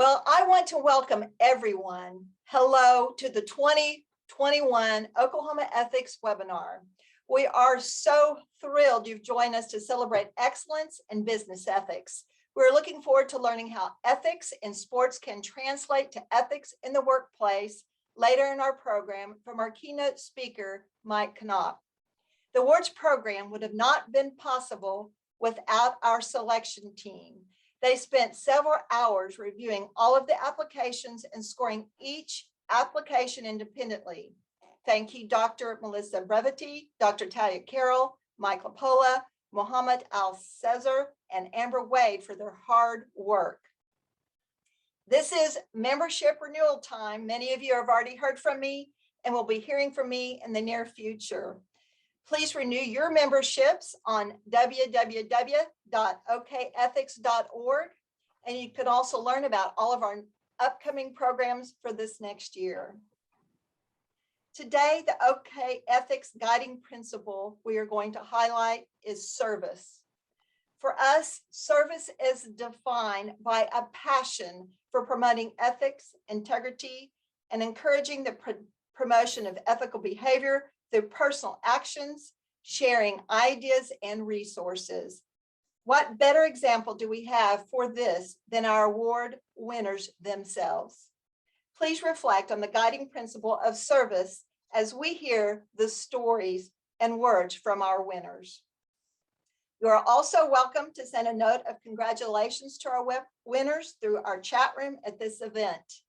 Well, I want to welcome everyone. Hello to the 2021 Oklahoma Ethics webinar. We are so thrilled you've joined us to celebrate excellence in business ethics. We're looking forward to learning how ethics in sports can translate to ethics in the workplace later in our program from our keynote speaker, Mike Knopp. The awards program would have not been possible without our selection team. They spent several hours reviewing all of the applications and scoring each application independently. Thank you, Dr. Melissa Brevity, Dr. Talia Carroll, Mike Lapola, Mohammed Al-Cesar, and Amber Wade for their hard work. This is membership renewal time. Many of you have already heard from me and will be hearing from me in the near future. Please renew your memberships on www.okethics.org, and you can also learn about all of our upcoming programs for this next year. Today, the OK Ethics guiding principle we are going to highlight is service. For us, service is defined by a passion for promoting ethics, integrity, and encouraging the promotion of ethical behavior through personal actions, sharing ideas and resources. What better example do we have for this than our award winners themselves? Please reflect on the guiding principle of service as we hear the stories and words from our winners. You are also welcome to send a note of congratulations to our winners through our chat room at this event.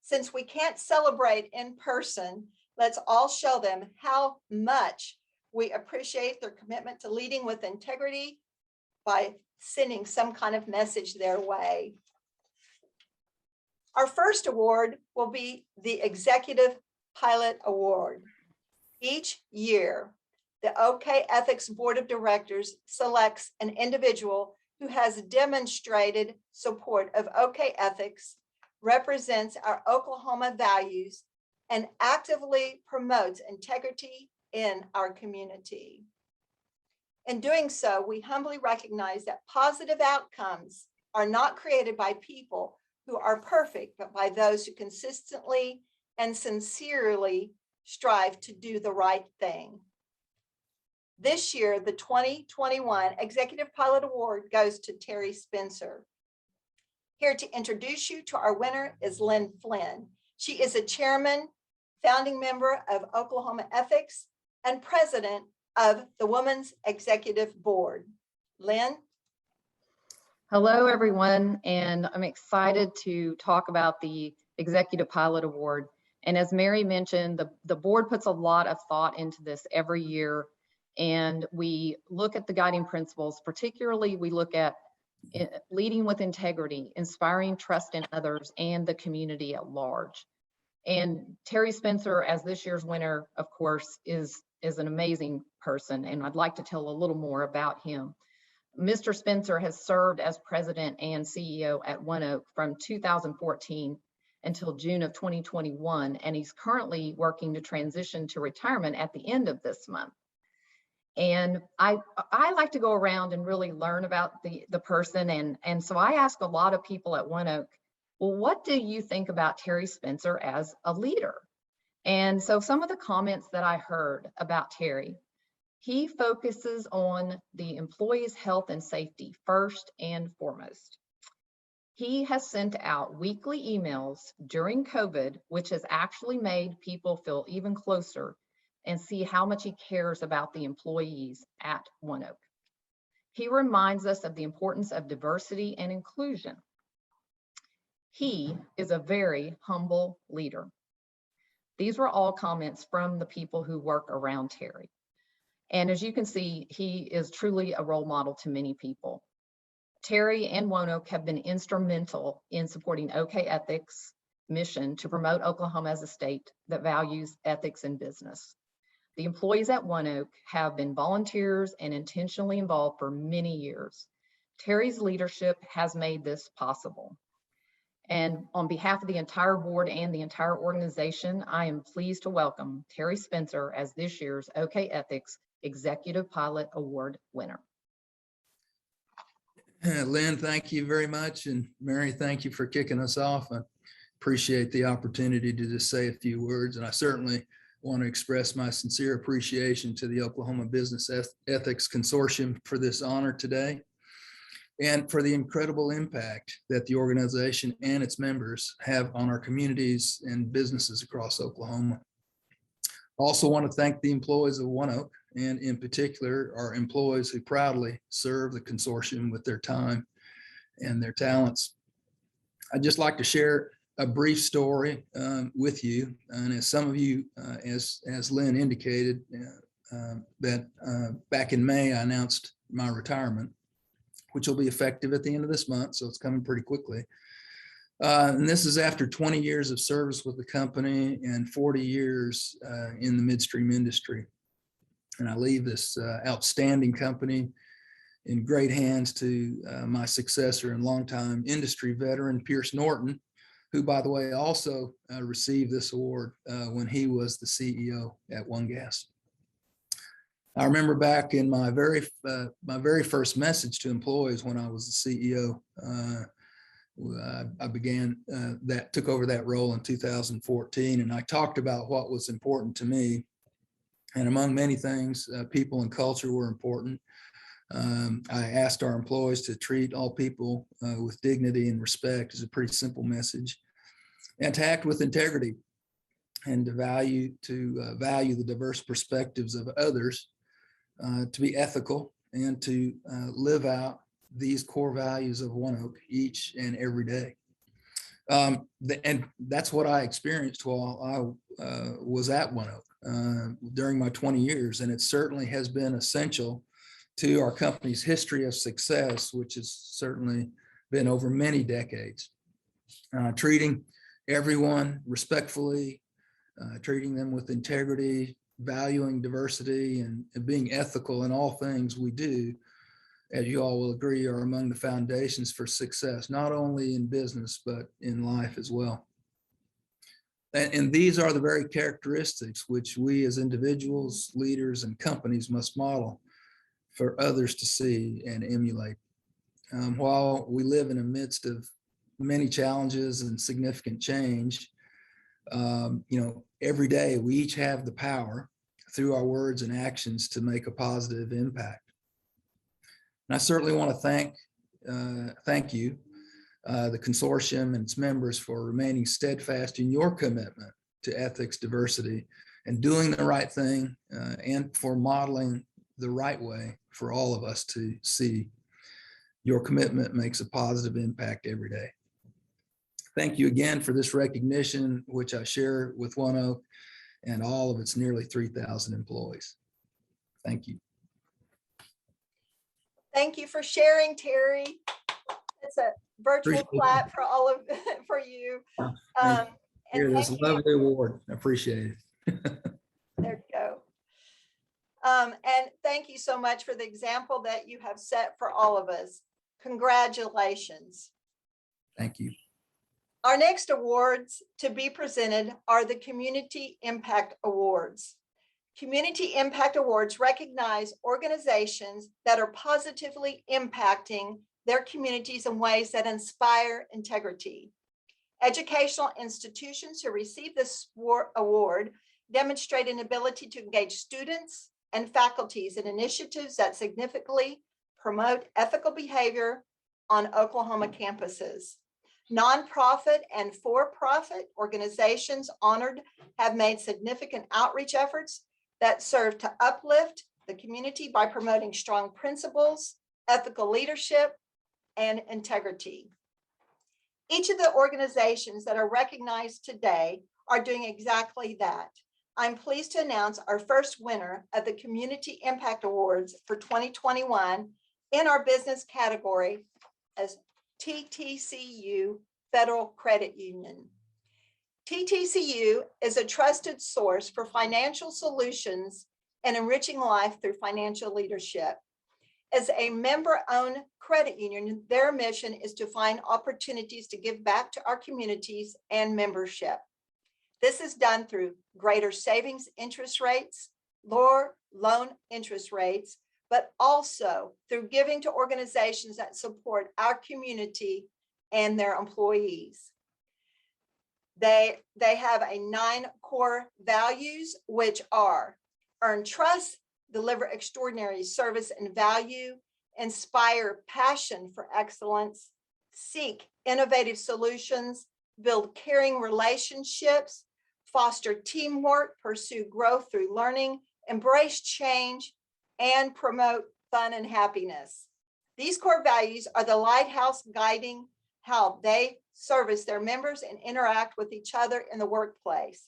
Since we can't celebrate in person, let's all show them how much we appreciate their commitment to leading with integrity by sending some kind of message their way. Our first award will be the Executive Pilot Award. Each year, the OK Ethics Board of Directors selects an individual who has demonstrated support of OK Ethics, represents our Oklahoma values, and actively promotes integrity in our community. In doing so, we humbly recognize that positive outcomes are not created by people who are perfect, but by those who consistently and sincerely strive to do the right thing. This year, the 2021 Executive Pilot Award goes to Terry Spencer. Here to introduce you to our winner is Lynn Flynn. She is a chairman, founding member of Oklahoma Ethics, and president of the Women's Executive Board. Lynn? Hello, everyone, and I'm excited to talk about the Executive Pilot Award. And as Mary mentioned, the board puts a lot of thought into this every year, and we look at the guiding principles. Particularly, we look at leading with integrity, inspiring trust in others, and the community at large. And Terry Spencer, as this year's winner, of course, is an amazing person, and I'd like to tell a little more about him. Mr. Spencer has served as president and CEO at ONEOK from 2014 until June of 2021, and he's currently working to transition to retirement at the end of this month. And I like to go around and really learn about the person, and so I ask a lot of people at ONEOK, well, what do you think about Terry Spencer as a leader? And so some of the comments that I heard about Terry, he focuses on the employees' health and safety first and foremost. He has sent out weekly emails during COVID, which has actually made people feel even closer and see how much he cares about the employees at ONEOK. He reminds us of the importance of diversity and inclusion. He is a very humble leader. These were all comments from the people who work around Terry. And as you can see, he is truly a role model to many people. Terry and ONEOK have been instrumental in supporting OK Ethics' mission to promote Oklahoma as a state that values ethics in business. The employees at ONEOK have been volunteers and intentionally involved for many years. Terry's leadership has made this possible. And on behalf of the entire board and the entire organization, I am pleased to welcome Terry Spencer as this year's OK Ethics Executive Pilot Award winner. Lynn, thank you very much. And Mary, thank you for kicking us off. I appreciate the opportunity to just say a few words. And I certainly want to express my sincere appreciation to the Oklahoma Business Ethics Consortium for this honor today and for the incredible impact that the organization and its members have on our communities and businesses across Oklahoma. Also want to thank the employees of ONEOK, and in particular, our employees who proudly serve the consortium with their time and their talents. I'd just like to share a brief story with you. And as some of you, as Lynn indicated, that back in May, I announced my retirement, which will be effective at the end of this month. So it's coming pretty quickly. And this is after 20 years of service with the company and 40 years in the midstream industry. And I leave this outstanding company in great hands to my successor and longtime industry veteran, Pierce Norton, who, by the way, also received this award when he was the CEO at OneGas. I remember back in my very first message to employees when I was the CEO, I took over that role in 2014, and I talked about what was important to me. And among many things, people and culture were important. I asked our employees to treat all people with dignity and respect, is a pretty simple message, and to act with integrity and to value the diverse perspectives of others, to be ethical and to live out these core values of ONEOK each and every day. And that's what I experienced while I was at ONEOK during my 20 years. And it certainly has been essential to our company's history of success, which has certainly been over many decades. Treating everyone respectfully, treating them with integrity, valuing diversity, and being ethical in all things we do, as you all will agree, are among the foundations for success, not only in business, but in life as well. And these are the very characteristics which we as individuals, leaders, and companies must model for others to see and emulate. While we live in the midst of many challenges and significant change, every day we each have the power through our words and actions to make a positive impact. And I certainly want to thank you, the consortium and its members, for remaining steadfast in your commitment to ethics, diversity, and doing the right thing, and for modeling the right way for all of us to see. Your commitment makes a positive impact every day. Thank you again for this recognition, which I share with ONEOK and all of its nearly 3,000 employees. Thank you. Thank you for sharing, Terry. It's a virtual clap for all of for you. Here, this lovely award. I appreciate it. There you go. And thank you so much for the example that you have set for all of us. Congratulations. Thank you. Our next awards to be presented are the Community Impact Awards. Community Impact Awards recognize organizations that are positively impacting their communities in ways that inspire integrity. Educational institutions who receive this award demonstrate an ability to engage students and faculties in initiatives that significantly promote ethical behavior on Oklahoma campuses. Nonprofit and for-profit organizations honored have made significant outreach efforts that serve to uplift the community by promoting strong principles, ethical leadership, and integrity. Each of the organizations that are recognized today are doing exactly that. I'm pleased to announce our first winner of the Community Impact Awards for 2021 in our business category as Ttcu Federal Credit Union. Ttcu is a trusted source for financial solutions and enriching life through financial leadership. As a member-owned credit union, their mission is to find opportunities to give back to our communities and membership. This is done through greater savings interest rates, lower loan interest rates, but also through giving to organizations that support our community and their employees. They have 9 core values, which are earn trust, deliver extraordinary service and value, inspire passion for excellence, seek innovative solutions, build caring relationships, foster teamwork, pursue growth through learning, embrace change, and promote fun and happiness. These core values are the lighthouse guiding how they service their members and interact with each other in the workplace.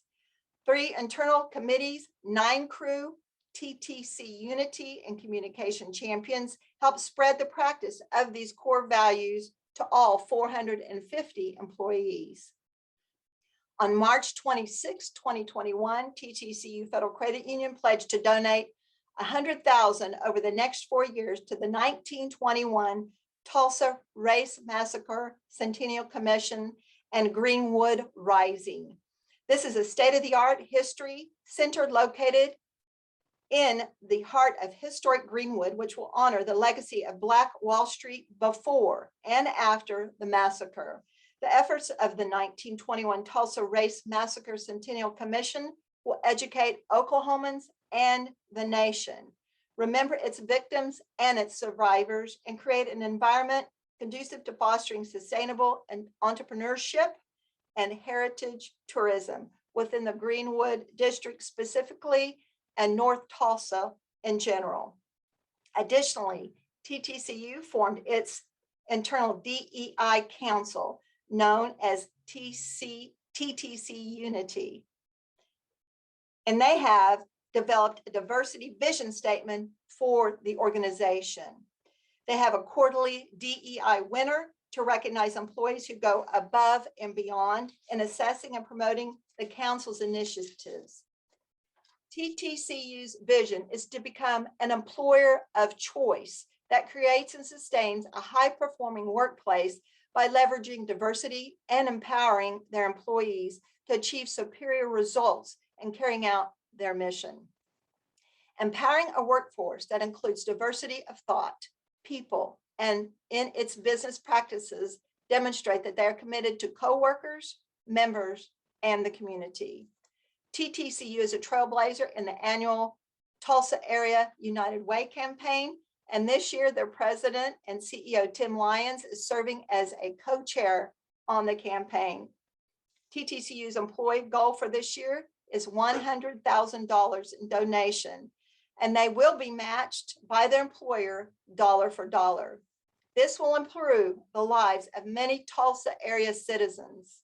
3 internal committees, 9 crew, TTC unity and communication champions help spread the practice of these core values to all 450 employees. On March 26, 2021, TTCU Federal Credit Union pledged to donate $100,000 over the next 4 years to the 1921 Tulsa Race Massacre Centennial Commission and Greenwood Rising. This is a state-of-the-art history center located in the heart of historic Greenwood, which will honor the legacy of Black Wall Street before and after the massacre. The efforts of the 1921 Tulsa Race Massacre Centennial Commission will educate Oklahomans and the nation, remember its victims and its survivors, and create an environment conducive to fostering sustainable and entrepreneurship and heritage tourism within the Greenwood district specifically and North Tulsa in general. Additionally, TTCU formed its internal DEI council known as TTC Unity. And they have developed a diversity vision statement for the organization. They have a quarterly DEI winner to recognize employees who go above and beyond in assessing and promoting the council's initiatives. TTCU's vision is to become an employer of choice that creates and sustains a high-performing workplace by leveraging diversity and empowering their employees to achieve superior results and carrying out their mission. Empowering a workforce that includes diversity of thought, people, and in its business practices demonstrate that they are committed to coworkers, members, and the community. TTCU is a trailblazer in the annual Tulsa Area United Way campaign, and this year their president and CEO Tim Lyons is serving as a co-chair on the campaign. TTCU's employee goal for this year is $100,000 in donation, and they will be matched by their employer dollar for dollar. This will improve the lives of many Tulsa area citizens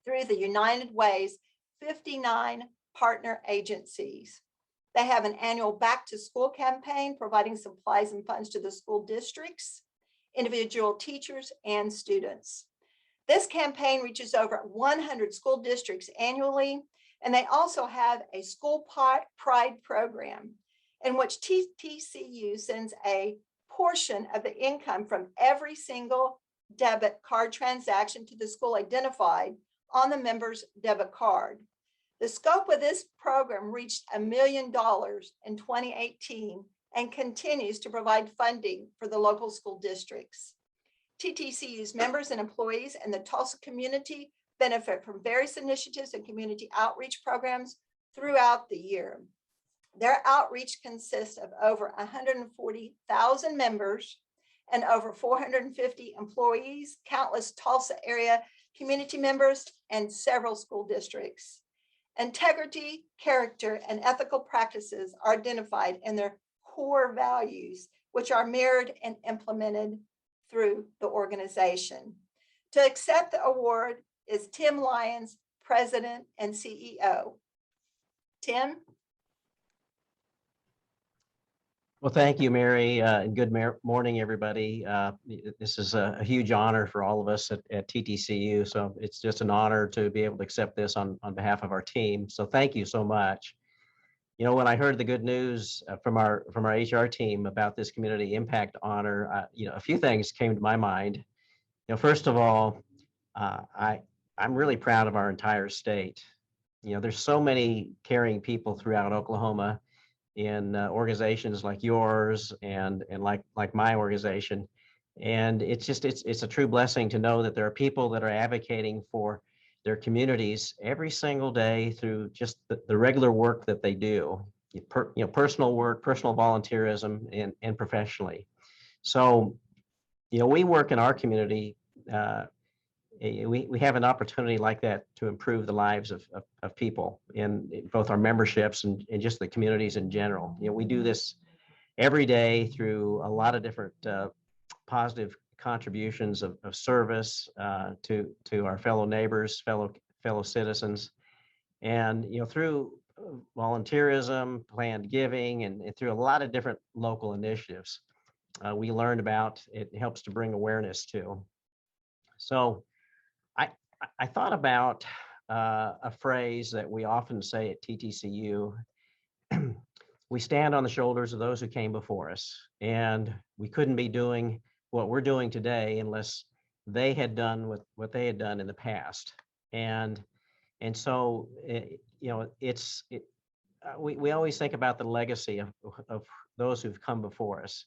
through the United Way's 59 partner agencies. They have an annual back to school campaign providing supplies and funds to the school districts, individual teachers, and students. This campaign reaches over 100 school districts annually, and they also have a school pride program in which TTCU sends a portion of the income from every single debit card transaction to the school identified on the member's debit card. The scope of this program reached $1 million in 2018 and continues to provide funding for the local school districts. TTCU's members and employees in the Tulsa community benefit from various initiatives and community outreach programs throughout the year. Their outreach consists of over 140,000 members and over 450 employees, countless Tulsa area community members, and several school districts. Integrity, character, and ethical practices are identified in their core values, which are mirrored and implemented through the organization. To accept the award is Tim Lyons, President and CEO. Tim? Well, thank you, Mary, and good morning, everybody. This is a huge honor for all of us at TTCU, so it's just an honor to be able to accept this on behalf of our team. So thank you so much. You know, when I heard the good news from our HR team about this community impact honor, a few things came to my mind. First of all, I'm really proud of our entire state. There's so many caring people throughout Oklahoma. in organizations like yours and like my organization. And it's a true blessing to know that there are people that are advocating for their communities every single day through just the regular work that they do, personal work, personal volunteerism, and professionally. So, we work in our community. We have an opportunity like that to improve the lives of people in both our memberships and just the communities in general. We do this every day through a lot of different positive contributions of service to our fellow neighbors, fellow citizens, and through volunteerism, planned giving, and through a lot of different local initiatives we learned about. It helps to bring awareness to. So I thought about a phrase that we often say at TTCU. We stand on the shoulders of those who came before us, and we couldn't be doing what we're doing today unless they had done what they had done in the past. And so we always think about the legacy of those who've come before us.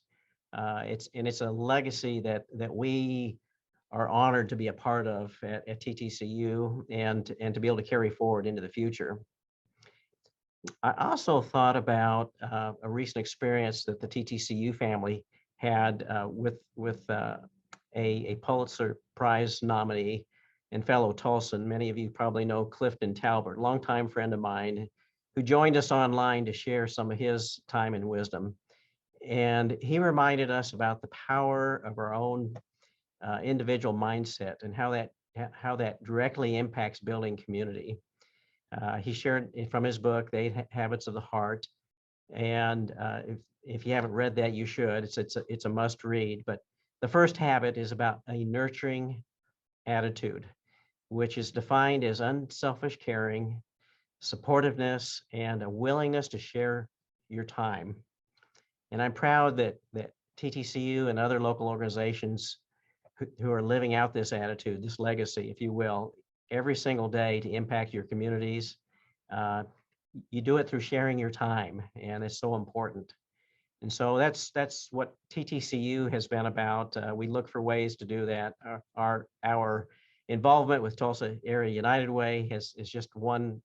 It's a legacy that we are honored to be a part of at TTCU and to be able to carry forward into the future. I also thought about a recent experience that the TTCU family had with a Pulitzer Prize nominee and fellow Tulsan. Many of you probably know Clifton Talbert, longtime friend of mine, who joined us online to share some of his time and wisdom. And he reminded us about the power of our own individual mindset and how that directly impacts building community. He shared from his book, The 8 Habits of the Heart. And if you haven't read that, you should. It's a must read. But the first habit is about a nurturing attitude, which is defined as unselfish caring, supportiveness, and a willingness to share your time. And I'm proud that TTCU and other local organizations who are living out this attitude, this legacy, if you will, every single day to impact your communities. You do it through sharing your time, and it's so important. And so that's what TTCU has been about. We look for ways to do that. Our involvement with Tulsa Area United Way is just one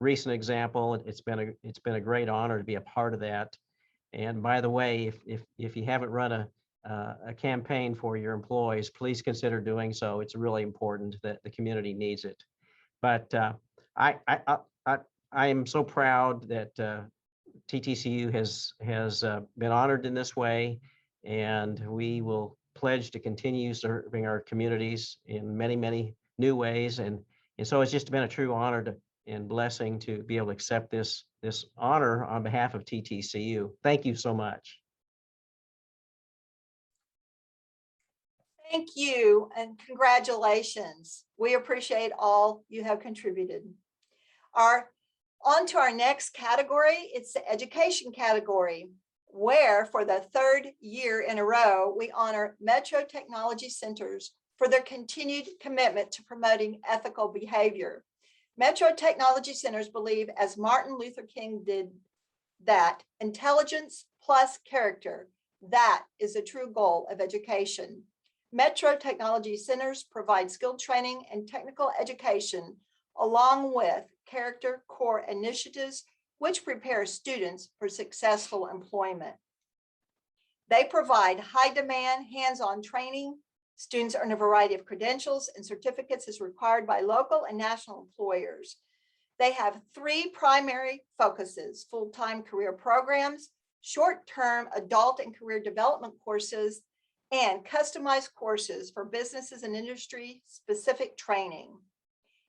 recent example. It's been a great honor to be a part of that. And by the way, if you haven't run a campaign for your employees, please consider doing so. It's really important that the community needs it. But I am so proud that TTCU has been honored in this way, and we will pledge to continue serving our communities in many, many new ways. And so it's just been a true honor and blessing to be able to accept this honor on behalf of TTCU. Thank you so much. Thank you and congratulations. We appreciate all you have contributed. On to our next category. It's the education category, where for the third year in a row, we honor Metro Technology Centers for their continued commitment to promoting ethical behavior. Metro Technology Centers believe, as Martin Luther King did, that intelligence plus character, that is a true goal of education. Metro Technology Centers provide skilled training and technical education, along with character core initiatives, which prepare students for successful employment. They provide high demand, hands-on training. Students earn a variety of credentials and certificates as required by local and national employers. They have 3 primary focuses: full-time career programs, short-term adult and career development courses, and customized courses for businesses and industry-specific training.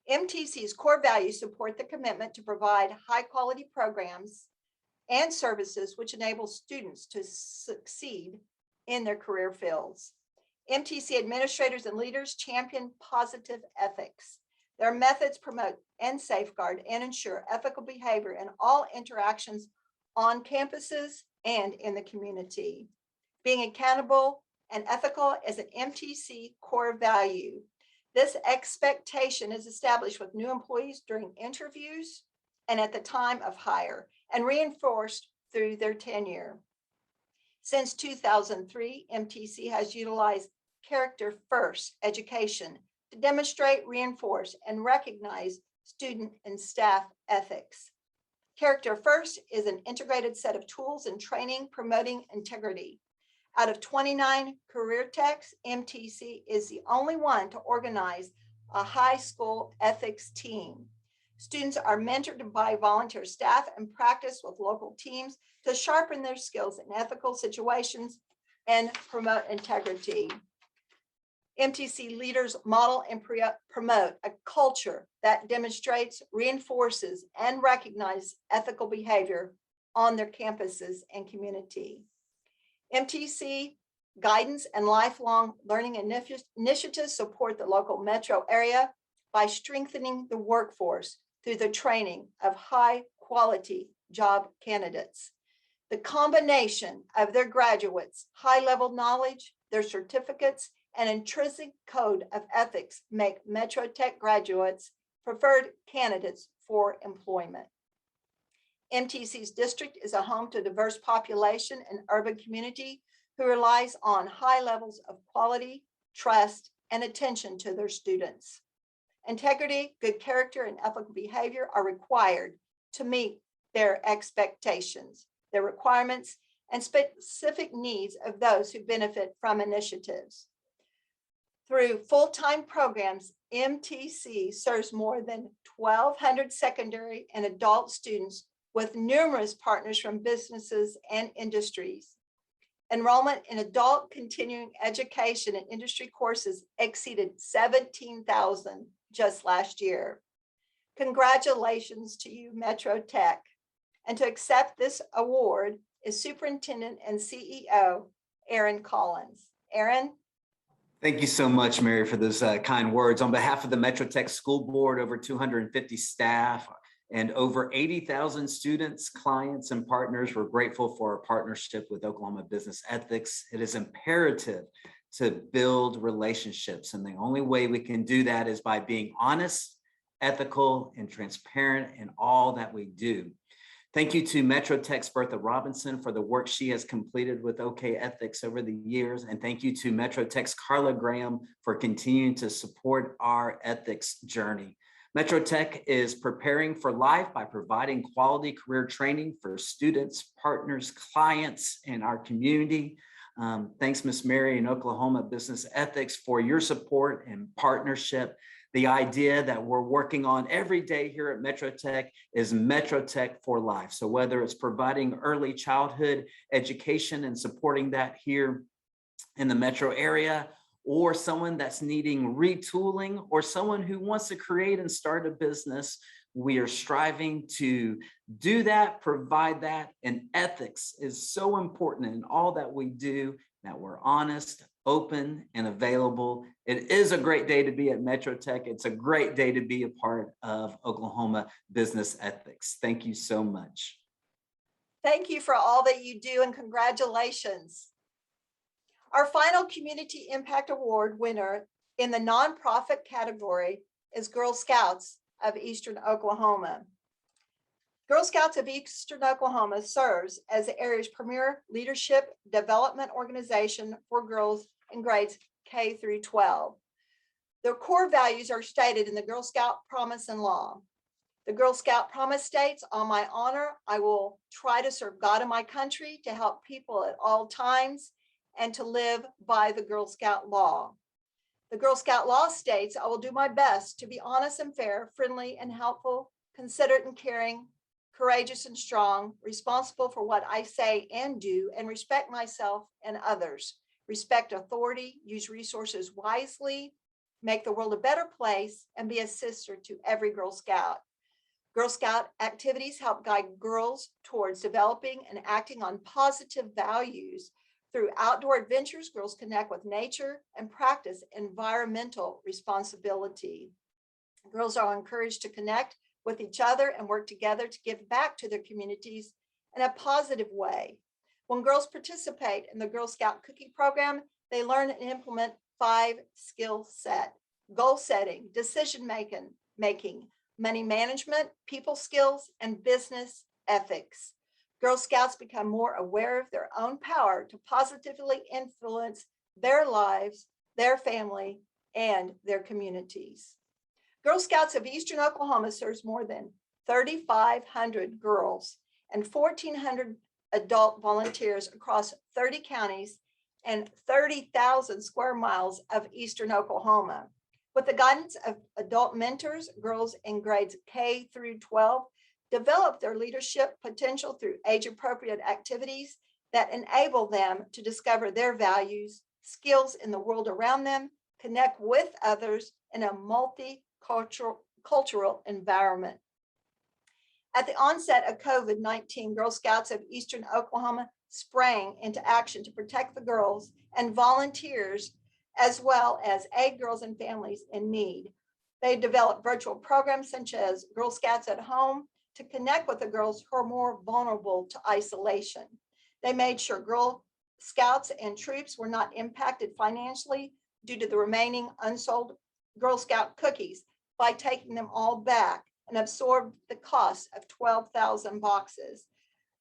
MTC's core values support the commitment to provide high-quality programs and services which enable students to succeed in their career fields. MTC administrators and leaders champion positive ethics. Their methods promote and safeguard and ensure ethical behavior in all interactions on campuses and in the community. Being accountable and ethical is an MTC core value. This expectation is established with new employees during interviews and at the time of hire, and reinforced through their tenure. Since 2003, MTC has utilized character-first education to demonstrate, reinforce, and recognize student and staff ethics. Character First is an integrated set of tools and training promoting integrity. Out of 29 career techs, MTC is the only one to organize a high school ethics team. Students are mentored by volunteer staff and practice with local teams to sharpen their skills in ethical situations and promote integrity. MTC leaders model and promote a culture that demonstrates, reinforces, and recognizes ethical behavior on their campuses and community. MTC guidance and lifelong learning initiatives support the local metro area by strengthening the workforce through the training of high-quality job candidates. The combination of their graduates' high-level knowledge, their certificates, and intrinsic code of ethics make Metro Tech graduates preferred candidates for employment. MTC's district is a home to a diverse population and urban community who relies on high levels of quality, trust, and attention to their students. Integrity, good character, and ethical behavior are required to meet their expectations, their requirements, and specific needs of those who benefit from initiatives. Through full-time programs, MTC serves more than 1,200 secondary and adult students with numerous partners from businesses and industries. Enrollment in adult continuing education and industry courses exceeded 17,000 just last year. Congratulations to you, Metro Tech. And to accept this award is Superintendent and CEO, Aaron Collins. Aaron? Thank you so much, Mary, for those kind words. On behalf of the Metro Tech School Board, over 250 staff, and over 80,000 students, clients, and partners, we're grateful for our partnership with Oklahoma Business Ethics. It is imperative to build relationships, and the only way we can do that is by being honest, ethical, and transparent in all that we do. Thank you to Metro Tech's Bertha Robinson for the work she has completed with OK Ethics over the years. And thank you to Metro Tech's Carla Graham for continuing to support our ethics journey. Metro Tech is preparing for life by providing quality career training for students, partners, clients, and our community. Thanks, Ms. Mary and Oklahoma Business Ethics for your support and partnership. The idea that we're working on every day here at Metro Tech is Metro Tech for life. So whether it's providing early childhood education and supporting that here in the metro area, or someone that's needing retooling, or someone who wants to create and start a business, we are striving to do that, provide that, and ethics is so important in all that we do, that we're honest, open, and available. It is a great day to be at Metro Tech. It's a great day to be a part of Oklahoma Business Ethics. Thank you so much. Thank you for all that you do, and congratulations. Our final Community Impact Award winner in the nonprofit category is Girl Scouts of Eastern Oklahoma. Girl Scouts of Eastern Oklahoma serves as the area's premier leadership development organization for girls in grades K through 12. Their core values are stated in the Girl Scout Promise and Law. The Girl Scout Promise states, "On my honor, I will try to serve God and my country, to help people at all times, and to live by the Girl Scout law." The Girl Scout law states, "I will do my best to be honest and fair, friendly and helpful, considerate and caring, courageous and strong, responsible for what I say and do, and respect myself and others, respect authority, use resources wisely, make the world a better place, and be a sister to every Girl Scout." Girl Scout activities help guide girls towards developing and acting on positive values. Through outdoor adventures, girls connect with nature and practice environmental responsibility. Girls are encouraged to connect with each other and work together to give back to their communities in a positive way. When girls participate in the Girl Scout cooking program, they learn and implement 5 skill set: goal setting, decision making, money management, people skills, and business ethics. Girl Scouts become more aware of their own power to positively influence their lives, their family, and their communities. Girl Scouts of Eastern Oklahoma serves more than 3,500 girls and 1,400 adult volunteers across 30 counties and 30,000 square miles of Eastern Oklahoma. With the guidance of adult mentors, girls in grades K through 12 develop their leadership potential through age-appropriate activities that enable them to discover their values, skills in the world around them, connect with others in a multicultural environment. At the onset of COVID-19, Girl Scouts of Eastern Oklahoma sprang into action to protect the girls and volunteers, as well as aid girls and families in need. They developed virtual programs such as Girl Scouts at Home to connect with the girls who are more vulnerable to isolation. They made sure Girl Scouts and troops were not impacted financially due to the remaining unsold Girl Scout cookies by taking them all back and absorbed the cost of 12,000 boxes.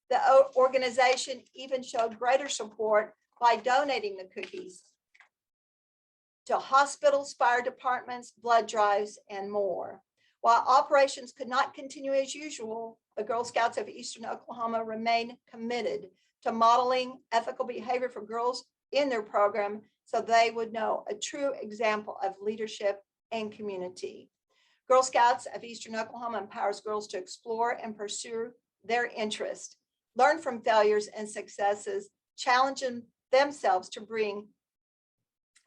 The organization even showed greater support by donating the cookies to hospitals, fire departments, blood drives, and more. While operations could not continue as usual, the Girl Scouts of Eastern Oklahoma remain committed to modeling ethical behavior for girls in their program so they would know a true example of leadership and community. Girl Scouts of Eastern Oklahoma empowers girls to explore and pursue their interests, learn from failures and successes, challenging themselves to bring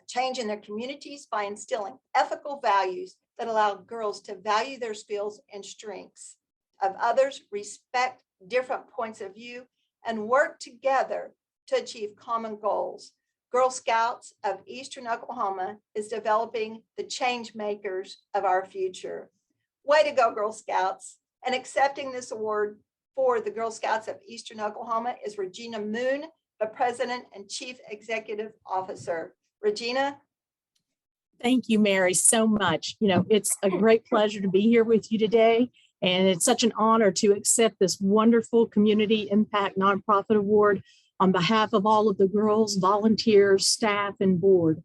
change in their communities by instilling ethical values that allow girls to value their skills and strengths of others, respect different points of view, and work together to achieve common goals. Girl Scouts of Eastern Oklahoma is developing the change makers of our future. Way to go, Girl Scouts. And accepting this award for the Girl Scouts of Eastern Oklahoma is Regina Moon, the President and Chief Executive Officer. Regina. Thank you, Mary, so much. You know, it's a great pleasure to be here with you today. And it's such an honor to accept this wonderful Community Impact Nonprofit Award on behalf of all of the girls, volunteers, staff, and board.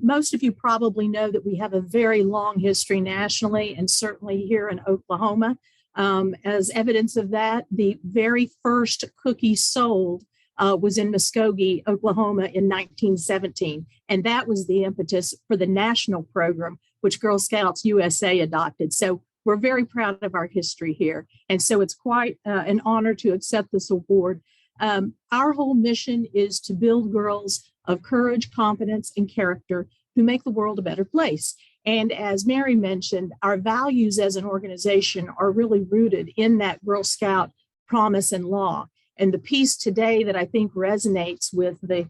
Most of you probably know that we have a very long history nationally and certainly here in Oklahoma. As evidence of that, the very first cookie sold was in Muskogee, Oklahoma in 1917. And that was the impetus for the national program, which Girl Scouts USA adopted. So we're very proud of our history here. And so it's quite an honor to accept this award. Our whole mission is to build girls of courage, competence, and character who make the world a better place. And as Mary mentioned, our values as an organization are really rooted in that Girl Scout promise and law. And the piece today that I think resonates with the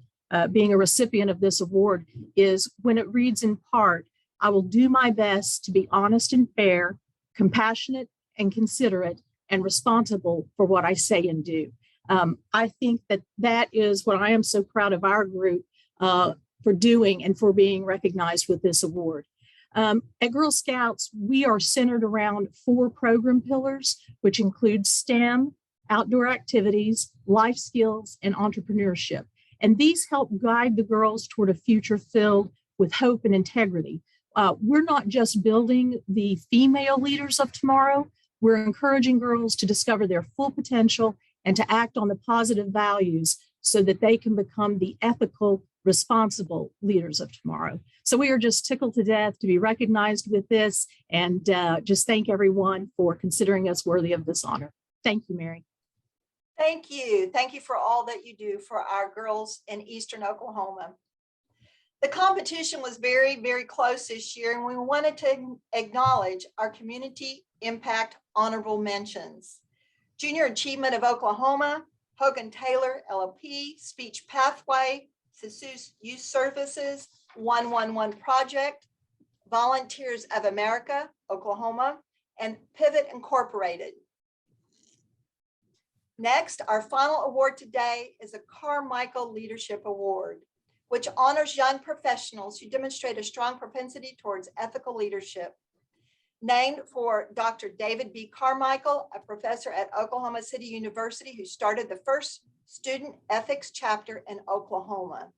being a recipient of this award is when it reads in part, I will do my best to be honest and fair, compassionate and considerate, and responsible for what I say and do. I think that that is what I am so proud of our group for doing and for being recognized with this award. At Girl Scouts, we are centered around 4 program pillars, which include STEM, outdoor activities, life skills, and entrepreneurship. And these help guide the girls toward a future filled with hope and integrity. We're not just building the female leaders of tomorrow, we're encouraging girls to discover their full potential and to act on the positive values so that they can become the ethical, responsible leaders of tomorrow. So we are just tickled to death to be recognized with this, and just thank everyone for considering us worthy of this honor. Thank you, Mary. Thank you. Thank you for all that you do for our girls in Eastern Oklahoma. The competition was very, very close this year, and we wanted to acknowledge our community impact honorable mentions. Junior Achievement of Oklahoma, Hogan Taylor, LLP, Speech Pathway, Ttcu Youth Services, 111 Project, Volunteers of America, Oklahoma, and Pivot Incorporated. Next, our final award today is a Carmichael Leadership Award, which honors young professionals who demonstrate a strong propensity towards ethical leadership. named for Dr. David B. Carmichael, a professor at Oklahoma City University who started the first student ethics chapter in Oklahoma.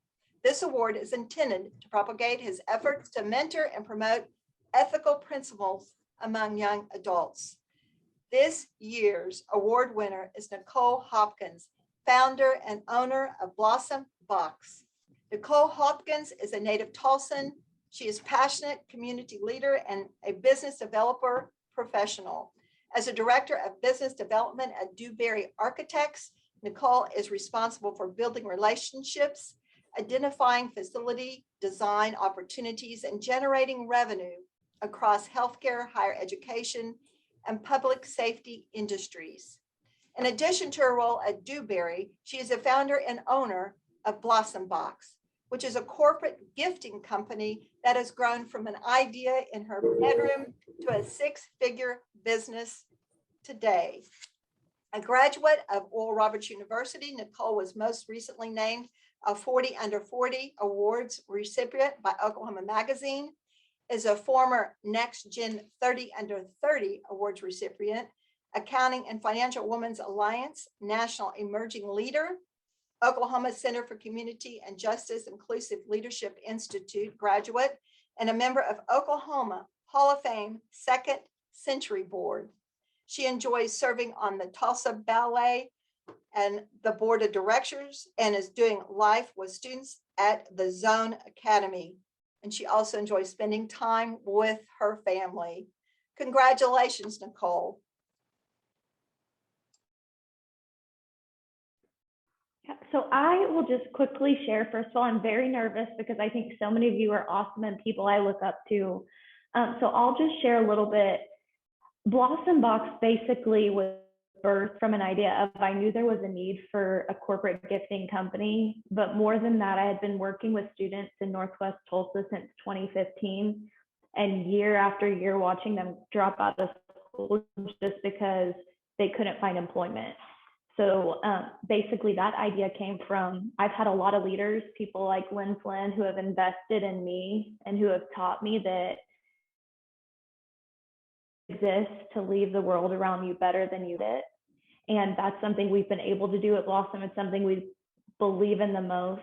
This award is intended to propagate his efforts to mentor and promote ethical principles among young adults. This year's award winner is Nicole Hopkins, founder and owner of Blasem Box. Nicole Hopkins is a native Tulsan. She is passionate community leader and a business developer professional. As a director of business development at Dewberry Architects, Nicole is responsible for building relationships, identifying facility design opportunities, and generating revenue across healthcare, higher education, and public safety industries. In addition to her role at Dewberry, she is the founder and owner of Blasem Box, which is a corporate gifting company that has grown from an idea in her bedroom to a six-figure business today. A graduate of Oral Roberts University, Nicole was most recently named a 40 Under 40 Awards recipient by Oklahoma Magazine, is a former Next Gen 30 Under 30 Awards recipient, Accounting and Financial Women's Alliance National Emerging Leader, Oklahoma Center for Community and Justice Inclusive Leadership Institute graduate, and a member of Oklahoma Hall of Fame Second Century Board. She enjoys serving on the Tulsa Ballet and the board of directors and is doing life with students at the Zone Academy. And she also enjoys spending time with her family. Congratulations, Nicole. So I will just quickly share. First of all, I'm very nervous because I think so many of you are awesome and people I look up to. So I'll just share a little bit. Blasem Box basically was birthed from an idea of I knew there was a need for a corporate gifting company, but more than that, I had been working with students in Northwest Tulsa since 2015, and year after year watching them drop out of school just because they couldn't find employment. So basically that idea came from, I've had a lot of leaders, people like Lynn Flynn, who have invested in me and who have taught me that exists to leave the world around you better than you did. And that's something we've been able to do at Blasem. It's something we believe in the most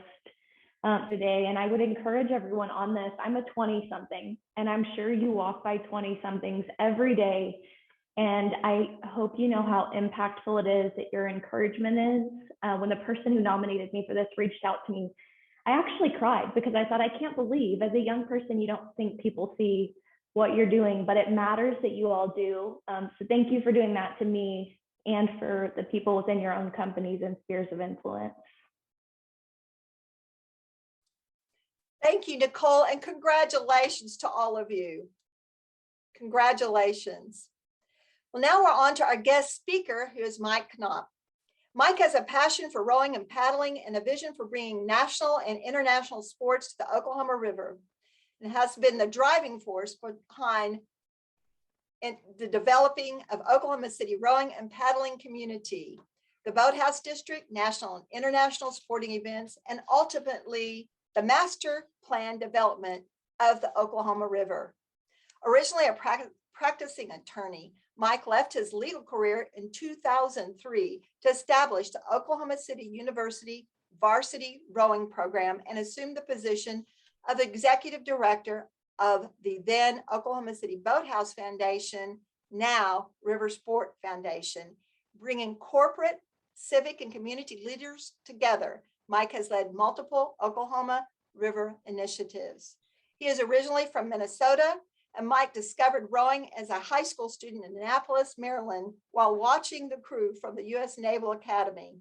today. And I would encourage everyone on this. I'm a 20-something, and I'm sure you walk by 20-somethings every day. And I hope you know how impactful it is that your encouragement is. When the person who nominated me for this reached out to me, I actually cried because I thought, I can't believe as a young person, you don't think people see what you're doing, but it matters that you all do. So thank you for doing that to me and for the people within your own companies and spheres of influence. Thank you, Nicole, and congratulations to all of you. Congratulations. Well, now we're on to our guest speaker, who is Mike Knopp. Mike has a passion for rowing and paddling and a vision for bringing national and international sports to the Oklahoma River, and has been the driving force behind the developing of Oklahoma City rowing and paddling community, the Boathouse District, national and international sporting events, and ultimately the master plan development of the Oklahoma River. Originally a practicing attorney, Mike left his legal career in 2003 to establish the Oklahoma City University varsity rowing program and assumed the position of executive director of the then Oklahoma City Boathouse Foundation, now River Sport Foundation. Bringing corporate, civic, and community leaders together, Mike has led multiple Oklahoma River initiatives. He is originally from Minnesota, and Mike discovered rowing as a high school student in Annapolis, Maryland, while watching the crew from the U.S. Naval Academy.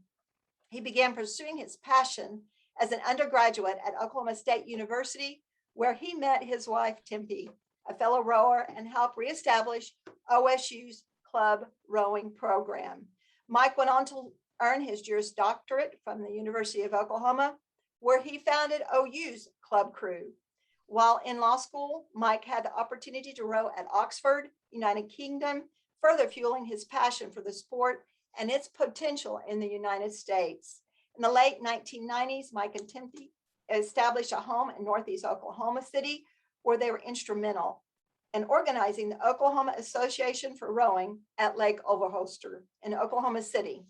He began pursuing his passion as an undergraduate at Oklahoma State University, where he met his wife, Tempe, a fellow rower, and helped reestablish OSU's club rowing program. Mike went on to earn his Juris Doctorate from the University of Oklahoma, where he founded OU's club crew. While in law school, Mike had the opportunity to row at Oxford, United Kingdom, further fueling his passion for the sport and its potential in the United States. In the late 1990s, Mike and Tempe established a home in Northeast Oklahoma City, where they were instrumental and organizing the Oklahoma Association for Rowing at Lake Overholster in Oklahoma City.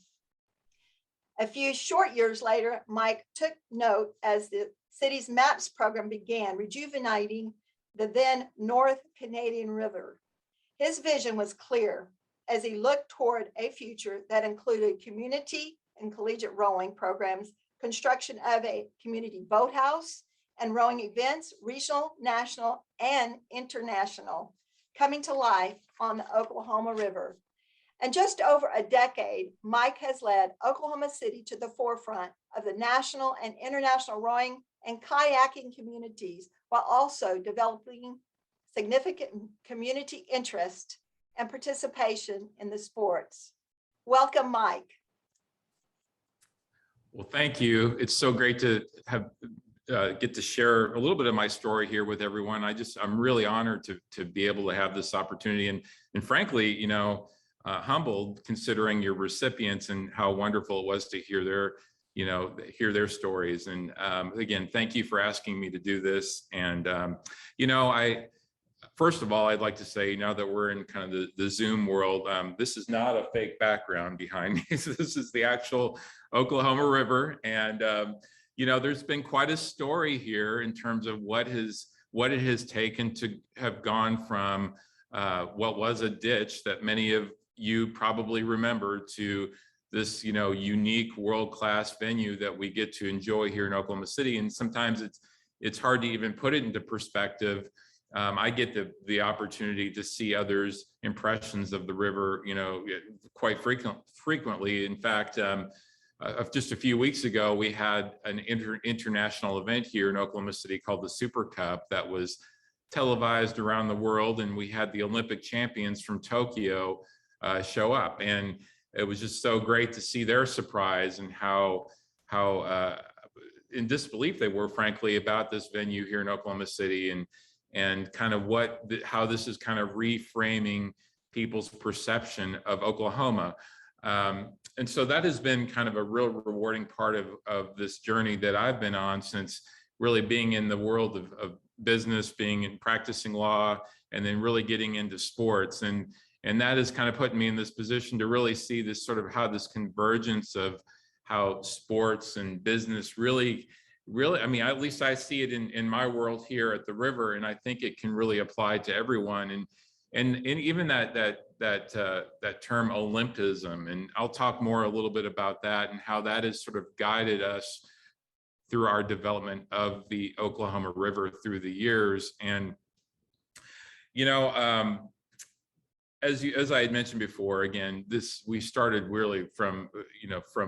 A few short years later, Mike took note as the city's MAPS program began rejuvenating the then North Canadian River. His vision was clear as he looked toward a future that included community and collegiate rowing programs, construction of a community boathouse, and rowing events, regional, national, and international, coming to life on the Oklahoma River. And just over a decade, Mike has led Oklahoma City to the forefront of the national and international rowing and kayaking communities, while also developing significant community interest and participation in the sports. Welcome, Mike. Well, thank you. It's so great to have get to share a little bit of my story here with everyone. I'm really honored to be able to have this opportunity, and frankly, you know, humbled considering your recipients and how wonderful it was to hear their stories. And again, thank you for asking me to do this. And you know, first of all, I'd like to say, now that we're in kind of the Zoom world, this is not a fake background behind me. This is the actual Oklahoma River. And, you know, there's been quite a story here in terms of what it has taken to have gone from what was a ditch that many of you probably remember to this, you know, unique world-class venue that we get to enjoy here in Oklahoma City. And sometimes it's hard to even put it into perspective. I get the opportunity to see others' impressions of the river, you know, quite frequently. In fact, just a few weeks ago, we had an international event here in Oklahoma City called the Super Cup that was televised around the world, and we had the Olympic champions from Tokyo show up, and it was just so great to see their surprise and how in disbelief they were, frankly, about this venue here in Oklahoma City, and kind of how this is kind of reframing people's perception of Oklahoma. And so that has been kind of a real rewarding part of this journey that I've been on since really being in the world of business, being in practicing law, and then really getting into sports. And that has kind of put me in this position to really see this sort of how this convergence of how sports and business really, I mean, at least I see it in my world here at the river, and I think it can really apply to everyone. And even that term Olympism, and I'll talk more a little bit about that and how that has sort of guided us through our development of the Oklahoma River through the years. And, you know, as I had mentioned before, again, we started really from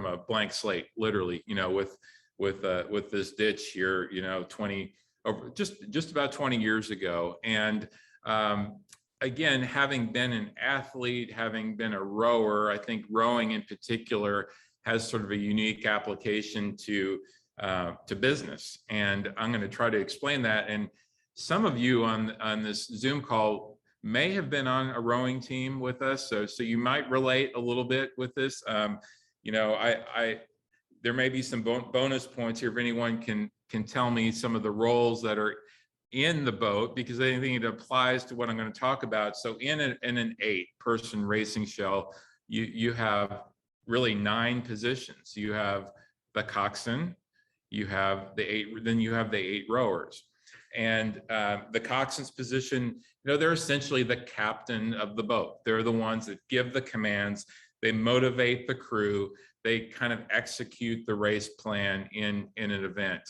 a blank slate, literally, you know, with this ditch here, you know, just about 20 years ago. And again, having been an athlete, having been a rower, I think rowing in particular has sort of a unique application to business. And I'm going to try to explain that. And some of you on this Zoom call may have been on a rowing team with us, so you might relate a little bit with this. You know, there may be some bonus points here if anyone can tell me some of the roles that are in the boat, because I think it applies to what I'm going to talk about. So in an 8-person racing show, you have really 9 positions. You have the coxswain, you have the 8, then you have the 8 rowers. And the coxswain's position, you know, they're essentially the captain of the boat. They're the ones that give the commands, they motivate the crew, they kind of execute the race plan in an event.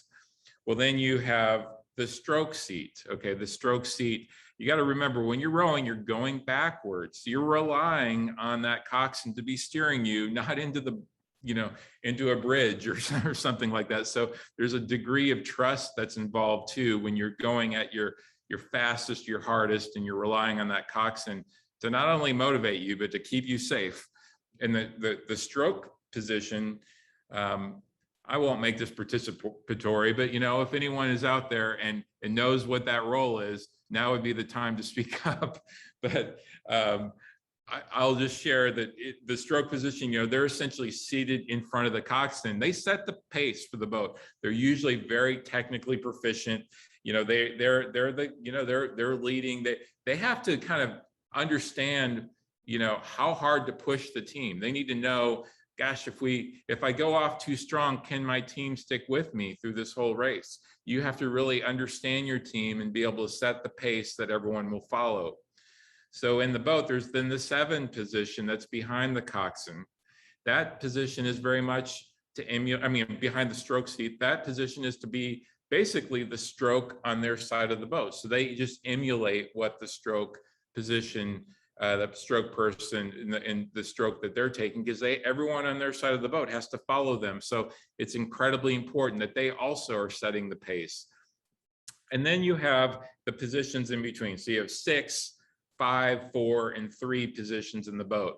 Well, then you have the stroke seat. Okay, the stroke seat, you got to remember, when you're rowing, you're going backwards. You're relying on that coxswain to be steering you, not into the, you know, into a bridge or something like that. So there's a degree of trust that's involved too when you're going at your fastest, your hardest, and you're relying on that coxswain to not only motivate you, but to keep you safe. And the stroke position, I won't make this participatory, but you know, if anyone is out there and knows what that role is, now would be the time to speak up. But I'll just share that the stroke position, you know, they're essentially seated in front of the coxswain. They set the pace for the boat. They're usually very technically proficient. they're leading. They have to kind of understand, how hard to push the team. They need to know, gosh, if I go off too strong, can my team stick with me through this whole race? You have to really understand your team and be able to set the pace that everyone will follow. So in the boat, there's then the 7 position that's behind the coxswain. That position is very much to emulate, behind the stroke seat. That position is to be basically the stroke on their side of the boat. So they just emulate what the stroke position, the stroke person in the stroke that they're taking, because everyone on their side of the boat has to follow them. So it's incredibly important that they also are setting the pace. And then you have the positions in between. So you have 6, 5, 4, and 3 positions in the boat.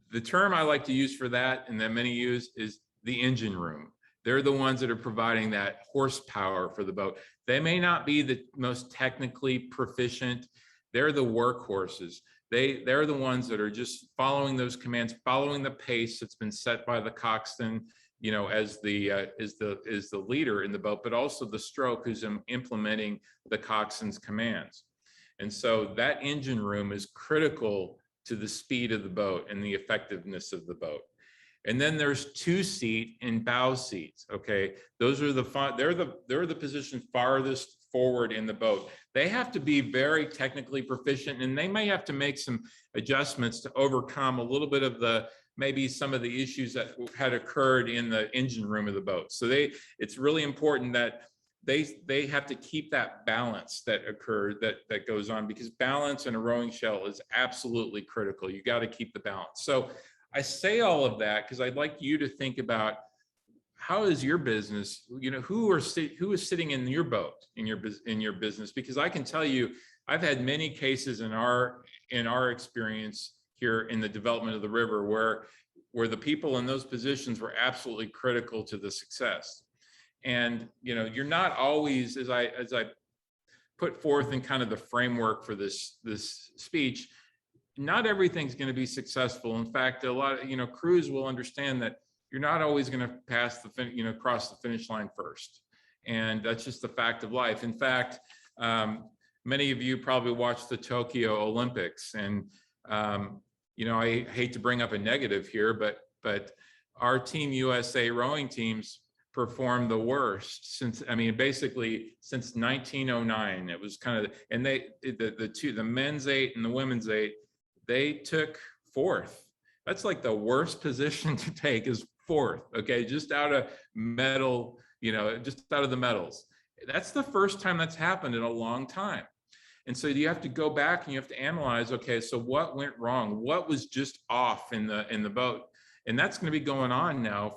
The term I like to use for that, and that many use, is the engine room. They're the ones that are providing that horsepower for the boat. They may not be the most technically proficient. They're the workhorses. They're the ones that are just following those commands, following the pace that's been set by the coxswain, as the leader in the boat, but also the stroke who's implementing the coxswain's commands. And so that engine room is critical to the speed of the boat and the effectiveness of the boat. And then there's 2-seat and bow seats. Okay, those are they're the positions farthest forward in the boat. They have to be very technically proficient, and they may have to make some adjustments to overcome a little bit of maybe some of the issues that had occurred in the engine room of the boat. So it's really important that they have to keep that balance that occurred, that goes on, because balance in a rowing shell is absolutely critical. You got to keep the balance. So I say all of that because I'd like you to think about, how is your business, who is sitting in your boat in your business? Because I can tell you, I've had many cases in our experience here in the development of the river where the people in those positions were absolutely critical to the success. And you're not always, as I put forth in kind of the framework for this speech, not everything's going to be successful. In fact, a lot of crews will understand that you're not always going to pass cross the finish line first, and that's just the fact of life. In fact, many of you probably watched the Tokyo Olympics, and I hate to bring up a negative here, but our Team USA rowing teams performed the worst basically since 1909. It was kind of, and the men's 8 and the women's 8, they took 4th. That's like the worst position to take, is 4th. Okay, just out of medal, just out of the medals. That's the first time that's happened in a long time. And so you have to go back and you have to analyze, okay, so what went wrong? What was just off in the boat? And that's going to be going on now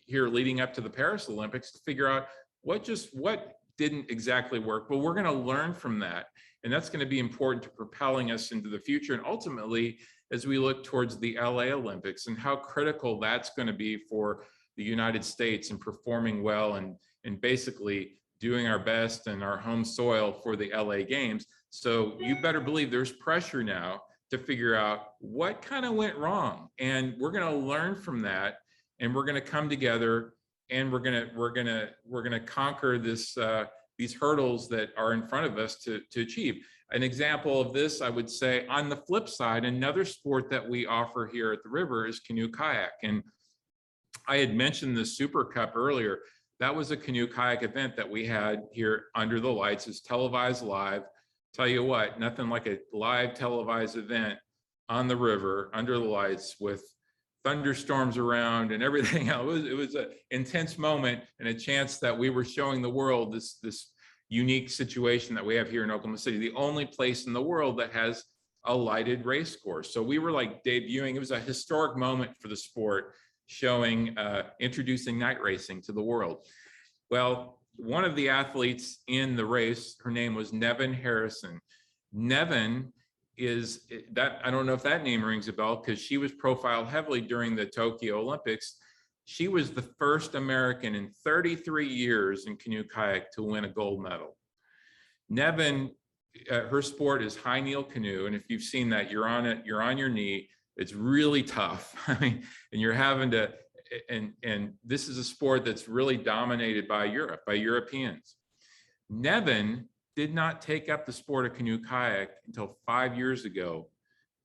here leading up to the Paris Olympics, to figure out what didn't exactly work. But we're going to learn from that. And that's going to be important to propelling us into the future. And ultimately, as we look towards the LA Olympics and how critical that's going to be for the United States and performing well and basically doing our best in our home soil for the LA Games. So you better believe there's pressure now to figure out what kind of went wrong. And we're going to learn from that, and we're going to come together, and we're going to conquer these hurdles that are in front of us to achieve. An example of this, I would say, on the flip side, another sport that we offer here at the river is canoe kayak. And I had mentioned the Super Cup earlier. That was a canoe kayak event that we had here under the lights. It's televised live. Tell you what, nothing like a live televised event on the river under the lights with thunderstorms around and everything else. It was an intense moment and a chance that we were showing the world this unique situation that we have here in Oklahoma City, the only place in the world that has a lighted race course. So we were like debuting. It was a historic moment for the sport, showing, introducing night racing to the world. Well, one of the athletes in the race, her name was Nevin Harrison. Nevin is that, I don't know if that name rings a bell, because she was profiled heavily during the Tokyo Olympics. She was the first American in 33 years in canoe kayak to win a gold medal. Nevin, her sport is high kneel canoe, and if you've seen that, you're on it, you're on your knee. It's really tough. I mean, and you're having to, and this is a sport that's really dominated by Europe, by Europeans. Nevin did not take up the sport of canoe kayak until 5 years ago.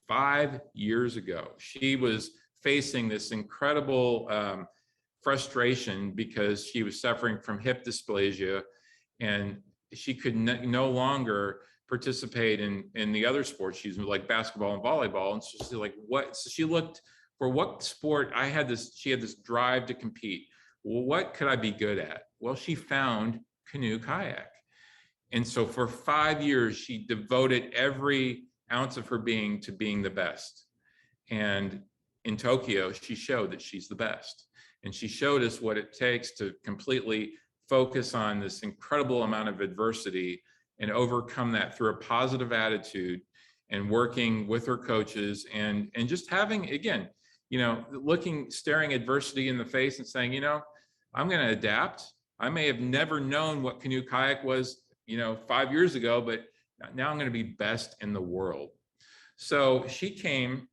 5 years ago, she was facing this incredible frustration because she was suffering from hip dysplasia, and she could no longer participate in the other sports. She's like basketball and volleyball. And so she's like, what? So she looked for what sport. She had this drive to compete. Well, what could I be good at? Well, she found canoe kayak. And so for 5 years, she devoted every ounce of her being to being the best. And in Tokyo, she showed that she's the best. And she showed us what it takes to completely focus on this incredible amount of adversity and overcome that through a positive attitude and working with her coaches and just having, again, staring adversity in the face and saying, I'm going to adapt. I may have never known what canoe kayak was, 5 years ago, but now I'm going to be best in the world. So she came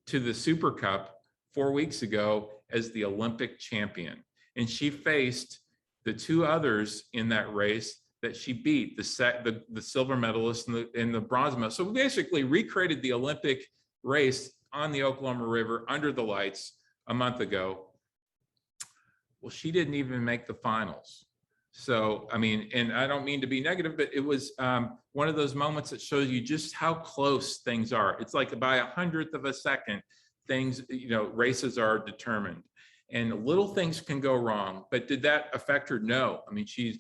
to the Super Cup 4 weeks ago as the Olympic champion, and she faced the two others in that race that she beat, the silver medalist and the bronze medalist. So we basically recreated the Olympic race on the Oklahoma River under the lights a month ago. Well, she didn't even make the finals. So, I mean, and I don't mean to be negative, but it was one of those moments that shows you just how close things are. It's like by 100th of a second, things, races are determined, and little things can go wrong. But did that affect her? No. I mean, she's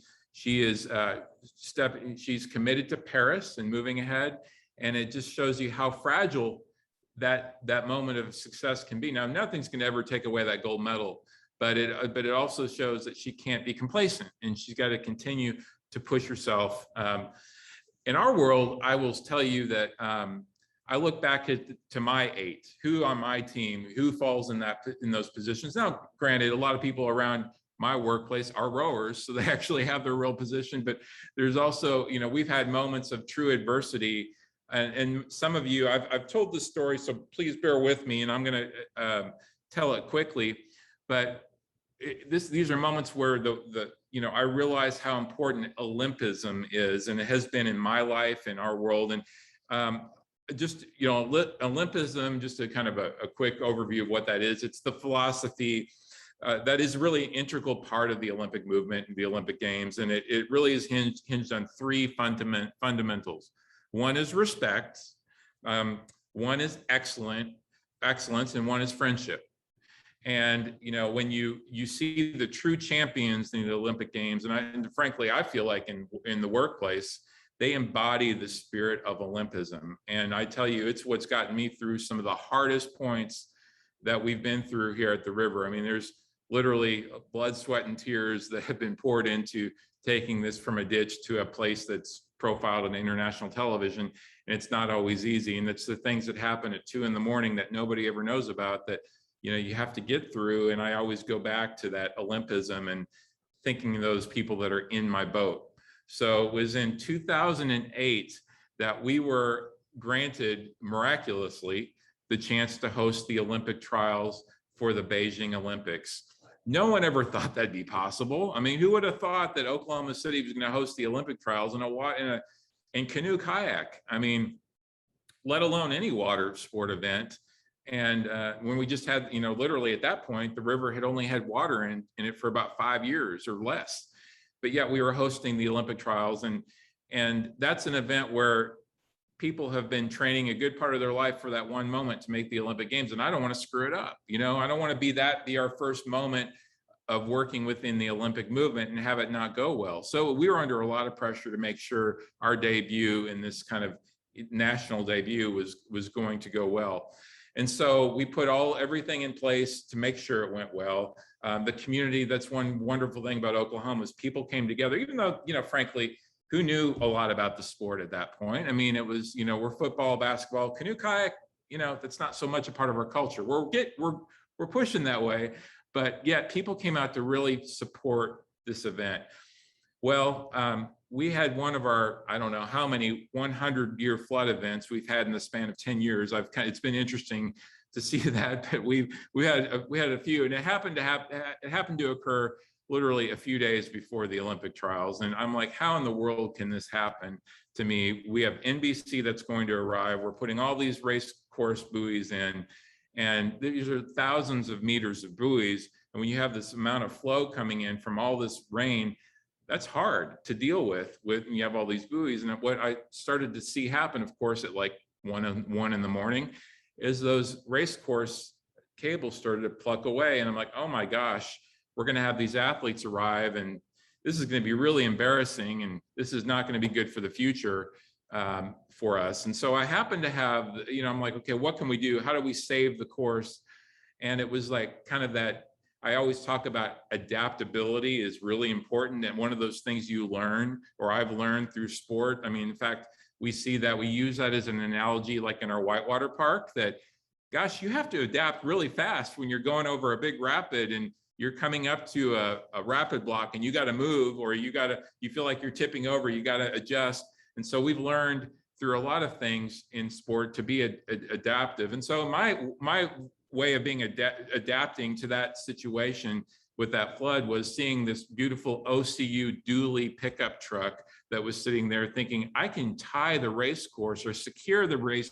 committed to Paris and moving ahead, and it just shows you how fragile that moment of success can be. Now, nothing's going to ever take away that gold medal, but it also shows that she can't be complacent, and she's got to continue to push herself. In our world, I will tell you that I look back to my 8, who on my team, who falls in those positions. Now, granted, a lot of people around my workplace are rowers, so they actually have their real position, but there's also, we've had moments of true adversity. And some of you, I've told this story, so please bear with me, and I'm going to tell it quickly. But these are moments where I realize how important Olympism is, and it has been in my life, in our world. And Olympism, just a kind of a quick overview of what that is. It's the philosophy that is really an integral part of the Olympic movement and the Olympic Games. And it really is hinged on 3 fundamentals. One is respect, one is excellence, and one is friendship. And, when you see the true champions in the Olympic Games, and frankly, I feel like in the workplace, they embody the spirit of Olympism. And I tell you, it's what's gotten me through some of the hardest points that we've been through here at the river. I mean, there's literally blood, sweat, and tears that have been poured into taking this from a ditch to a place that's profiled on international television. And it's not always easy. And it's the things that happen at 2 a.m. that nobody ever knows about that, you have to get through. And I always go back to that Olympism and thinking of those people that are in my boat. So it was in 2008 that we were granted miraculously the chance to host the Olympic trials for the Beijing Olympics. No one ever thought that'd be possible. I mean, who would have thought that Oklahoma City was going to host the Olympic trials in canoe kayak? I mean, let alone any water sport event. And when we just had, literally at that point, the river had only had water in it for about 5 years or less. But yet we were hosting the Olympic trials. And that's an event where people have been training a good part of their life for that one moment to make the Olympic Games. And I don't want to screw it up. I don't want to be our first moment of working within the Olympic movement and have it not go well. So we were under a lot of pressure to make sure our debut in this kind of national debut was going to go well. And so we put everything in place to make sure it went well. The community, that's one wonderful thing about Oklahoma, is people came together, even though, frankly, who knew a lot about the sport at that point? I mean, it was, we're football, basketball, canoe kayak, that's not so much a part of our culture. We're pushing that way, but yet people came out to really support this event. Well, we had one of our, I don't know how many 100-year flood events we've had in the span of 10 years. It's been interesting to see that, but we had a few, and it happened to occur literally a few days before the Olympic trials. And I'm like, how in the world can this happen to me? We have NBC that's going to arrive. We're putting all these race course buoys in, and these are thousands of meters of buoys. And when you have this amount of flow coming in from all this rain, that's hard to deal with when you have all these buoys. And what I started to see happen, of course, at like 1 in the morning, is those race course cables started to pluck away. And I'm like, oh my gosh, we're going to have these athletes arrive, and this is going to be really embarrassing, and this is not going to be good for the future for us. And so I happened to have, I'm like, okay, what can we do? How do we save the course? And it was like kind of that, I always talk about adaptability is really important. And one of those things you learn, or I've learned through sport. I mean, in fact, we see that, we use that as an analogy, like in our whitewater park, that, gosh, you have to adapt really fast when you're going over a big rapid and you're coming up to a rapid block and you got to move, or you feel like you're tipping over, you got to adjust. And so we've learned through a lot of things in sport to be adaptive. And so my way of being adapting to that situation with that flood was seeing this beautiful OCU dually pickup truck that was sitting there, thinking, I can tie the race course or secure the race.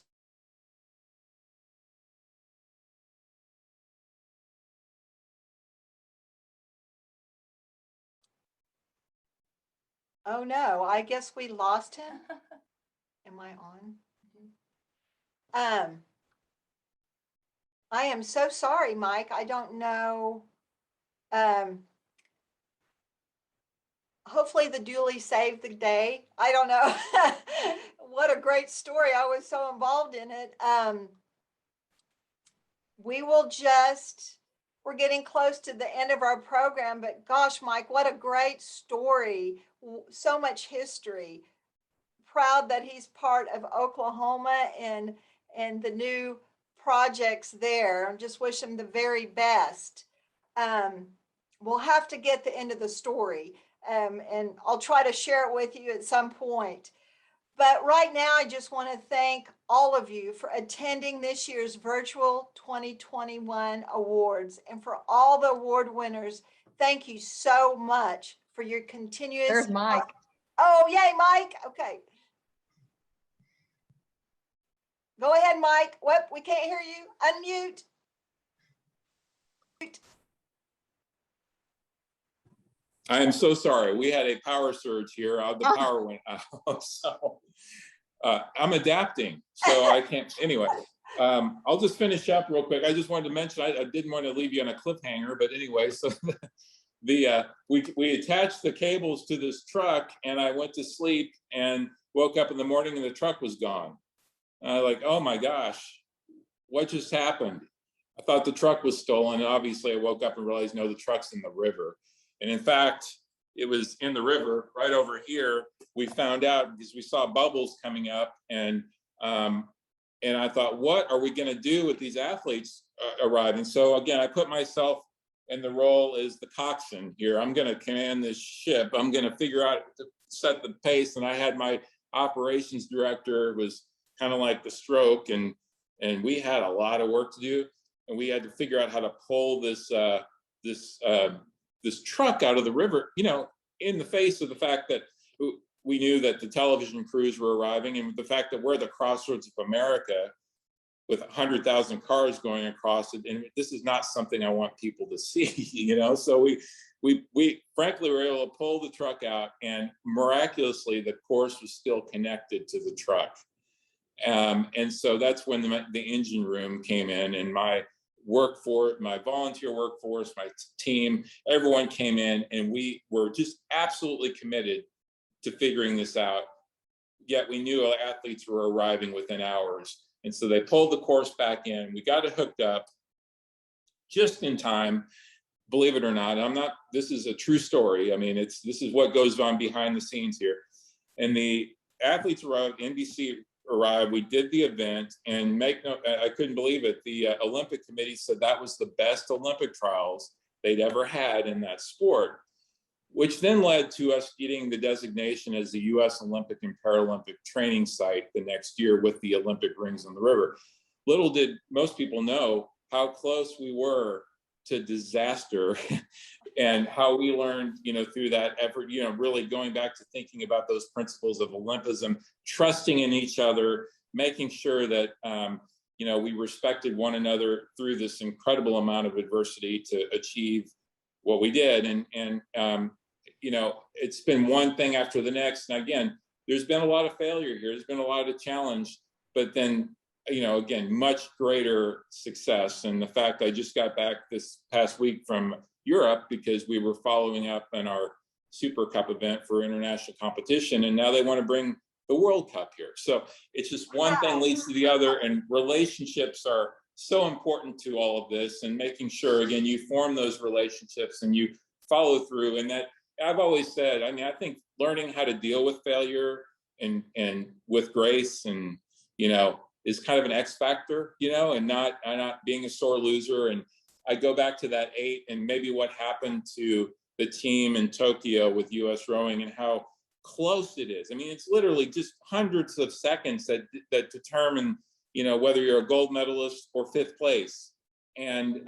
Oh no, I guess we lost him. Am I on? I am so sorry, Mike. I don't know. Hopefully the dually saved the day. I don't know. What a great story. I was so involved in it. We're getting close to the end of our program, but gosh, Mike, what a great story. So much history. Proud that he's part of Oklahoma and the new projects there. I just wish him the very best. We'll have to get the end of the story, and I'll try to share it with you at some point. But right now, I just want to thank all of you for attending this year's virtual 2021 awards, and for all the award winners. Thank you so much for your continuous. There's Mike. Oh, yay, Mike. Okay. Go ahead, Mike. What? We can't hear you. Unmute. I am so sorry. We had a power surge here. The power went out. So I'm adapting. So I can't. Anyway, I'll just finish up real quick. I just wanted to mention, I didn't want to leave you on a cliffhanger, but anyway, so we attached the cables to this truck, and I went to sleep and woke up in the morning and the truck was gone. Like, oh my gosh, what just happened? I thought the truck was stolen. And obviously I woke up and realized, no, the truck's in the river. And in fact, it was in the river right over here. We found out because we saw bubbles coming up, and I thought, what are we going to do with these athletes arriving? So again, I put myself in the role as the coxswain here. I'm going to command this ship. I'm going to figure out to set the pace. And I had my operations director, was kind of like the stroke, and we had a lot of work to do, and we had to figure out how to pull this truck out of the river, in the face of the fact that we knew that the television crews were arriving, and the fact that we're the crossroads of America with 100,000 cars going across it. And this is not something I want people to see, So we frankly were able to pull the truck out, and miraculously the course was still connected to the truck. And so that's when the engine room came in, and my workforce, my volunteer workforce, my team, everyone came in, and we were just absolutely committed to figuring this out. Yet we knew athletes were arriving within hours. And so they pulled the course back in. We got it hooked up just in time, believe it or not. This is a true story. I mean, this is what goes on behind the scenes here. And the athletes arrived, NBC arrived, we did the event, and I couldn't believe it. The Olympic Committee said that was the best Olympic trials they'd ever had in that sport, which then led to us getting the designation as the U.S. Olympic and Paralympic training site the next year with the Olympic rings on the river. little did most people know how close we were to disaster and how we learned, through that effort, really going back to thinking about those principles of Olympism, trusting in each other, making sure that, we respected one another through this incredible amount of adversity to achieve what we did. And it's been one thing after the next. And again, there's been a lot of failure here. There's been a lot of challenge, but then, again, much greater success. And the fact I just got back this past week from Europe because we were following up on our Super Cup event for international competition. And now they want to bring the World Cup here. So it's just one thing leads to the other, and relationships are so important to all of this, and making sure, again, you form those relationships and you follow through. And that I've always said, I think learning how to deal with failure and with grace and, is kind of an X factor, and not being a sore loser. And I go back to that 8 and maybe what happened to the team in Tokyo with US rowing and how close it is. It's literally just hundreds of seconds that determine, whether you're a gold medalist or 5th place. And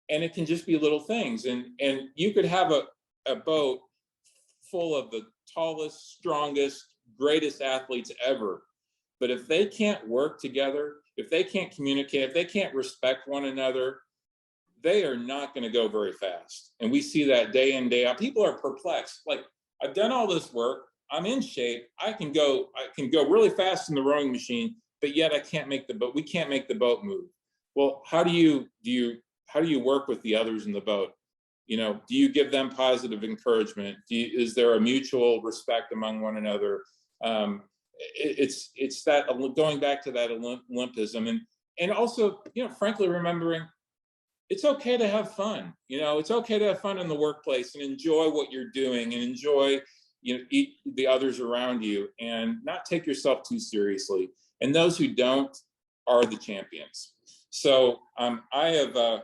it can just be little things. And you could have a boat full of the tallest, strongest, greatest athletes ever. But if they can't work together, if they can't communicate, if they can't respect one another, they are not going to go very fast. And we see that day in, day out. People are perplexed. Like, I've done all this work. I'm in shape. I can go really fast in the rowing machine, but yet I can't make the boat. We can't make the boat move. Well, how do you work with the others in the boat? Do you give them positive encouragement? Is there a mutual respect among one another? It's that going back to that Olympism, and also, frankly, remembering it's okay to have fun. It's okay to have fun in the workplace and enjoy what you're doing and enjoy, the others around you, and not take yourself too seriously. And those who don't are the champions. So I have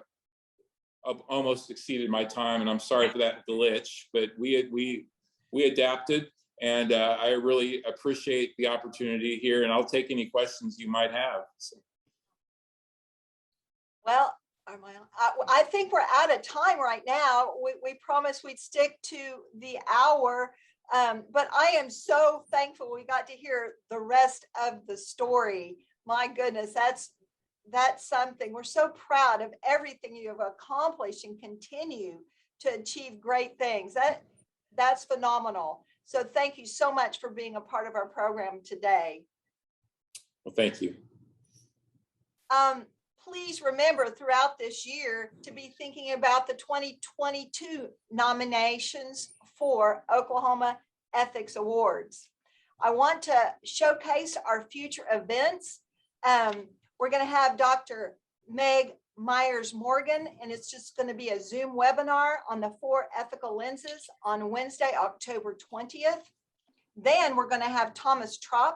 almost exceeded my time, and I'm sorry for that glitch, but we adapted. And I really appreciate the opportunity here, and I'll take any questions you might have. So. Well, I think we're out of time right now. We promised we'd stick to the hour, but I am so thankful we got to hear the rest of the story. My goodness, that's something. We're so proud of everything you have accomplished and continue to achieve great things. That's phenomenal. So thank you so much for being a part of our program today. Well, thank you. Please remember throughout this year to be thinking about the 2022 nominations for Oklahoma Ethics Awards. I want to showcase our future events. We're going to have Dr. Meg Myers-Morgan, and it's just going to be a Zoom webinar on the 4 ethical lenses on Wednesday, October 20th. Then we're going to have Thomas Tropp,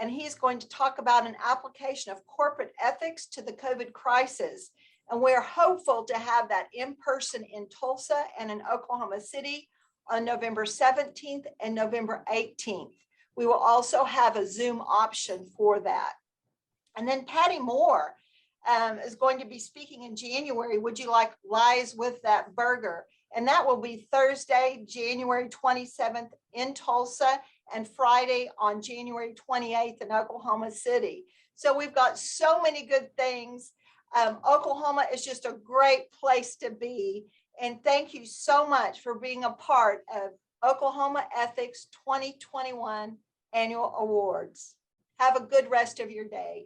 and he's going to talk about an application of corporate ethics to the COVID crisis. And we're hopeful to have that in person in Tulsa and in Oklahoma City on November 17th and November 18th. We will also have a Zoom option for that. And then Patty Moore is going to be speaking in January. Would you like Lies with That Burger? And that will be Thursday, January 27th in Tulsa, and Friday on January 28th in Oklahoma City. So we've got so many good things. Oklahoma is just a great place to be. And thank you so much for being a part of Oklahoma Ethics 2021 Annual Awards. Have a good rest of your day.